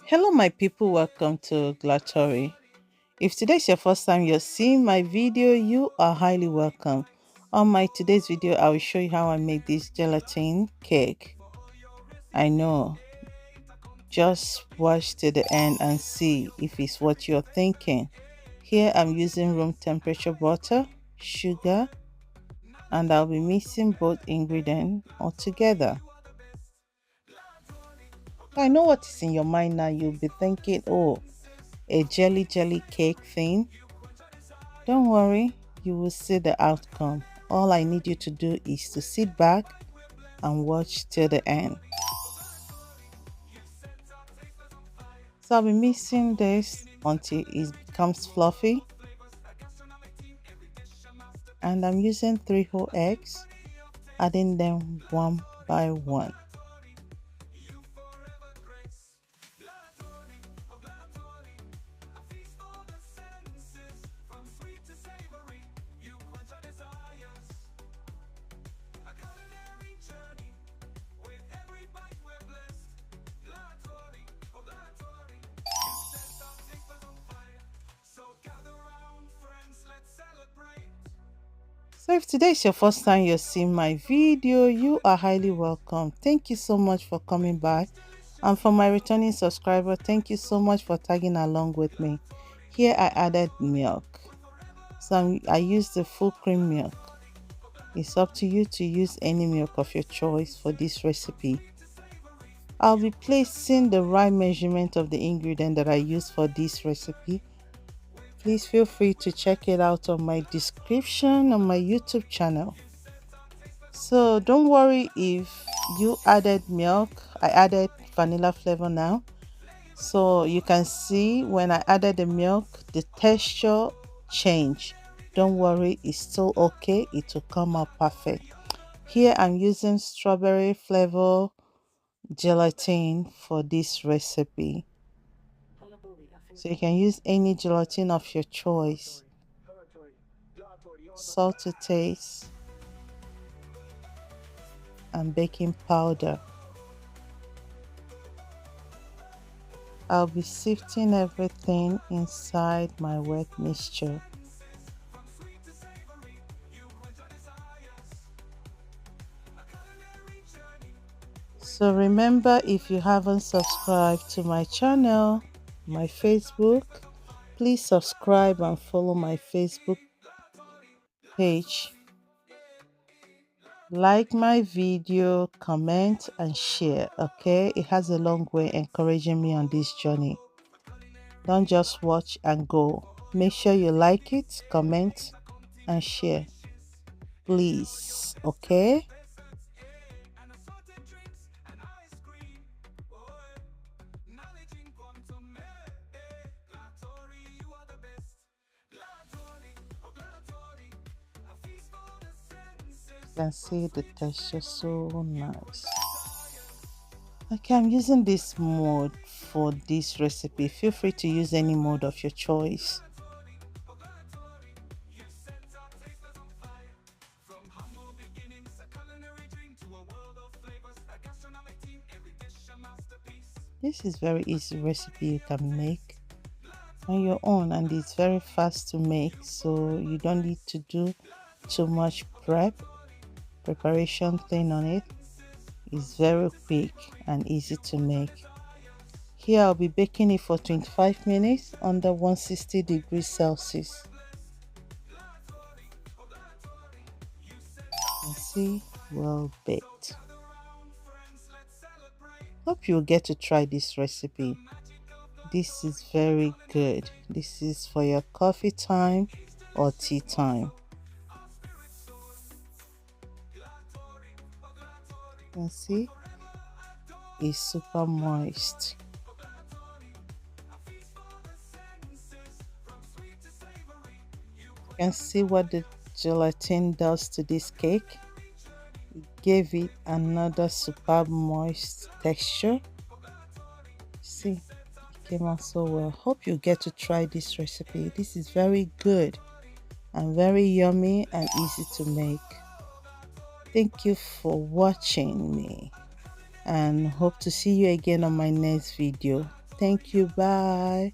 Hello, my people. Welcome to GLAATORY. If today's your first time you're seeing my video, you are highly welcome. On my today's video, I will show you how I make this gelatin cake. I know, just watch to the end and see if it's what you're thinking. Here I'm using room temperature butter, sugar, and I'll be mixing both ingredients all together. I know what is in your mind now. You'll be thinking, oh, a jelly cake thing. Don't worry, you will see the outcome. All I need you to do is to sit back and watch till the end. So I'll be mixing this until it becomes fluffy. And I'm using 3 whole eggs, adding them one by one. So if today is your first time you're seeing my video, you are highly welcome. Thank you so much for coming back. And for my returning subscriber, thank you so much for tagging along with me. Here I added milk. So I used the full cream milk. It's up to you to use any milk of your choice for this recipe. I'll be placing the right measurement of the ingredient that I use for this recipe. Please feel free to check it out on my description on my YouTube channel. So don't worry if you added milk. I added vanilla flavor now. So you can see when I added the milk, the texture changed. Don't worry, it's still okay. It will come out perfect. Here I'm using strawberry flavor gelatin for this recipe. So you can use any gelatin of your choice. Salt to taste and baking powder. I'll be sifting everything inside my wet mixture. So remember, if you haven't subscribed to my channel, my Facebook, please subscribe and follow my Facebook page. Like my video, comment and share, okay? It has a long way encouraging me on this journey. Don't just watch and go. Make sure you like it, comment and share, please, okay? You can see the texture so nice. Okay, I'm using this mode for this recipe. Feel free to use any mode of your choice. This is very easy recipe you can make on your own, and it's very fast to make, so you don't need to do too much preparation thing on it. It's very quick and easy to make. Here I'll be baking it for 25 minutes under 160 degrees Celsius. And see, well baked. Hope you'll get to try this recipe. This is very good. This is for your coffee time or tea time. You can see it's super moist. You can see what the gelatin does to this cake. It gave it another superb moist texture. See, it came out so well. Hope you get to try this recipe. This is very good and very yummy and easy to make. Thank you for watching me and hope to see you again on my next video. Thank you. Bye.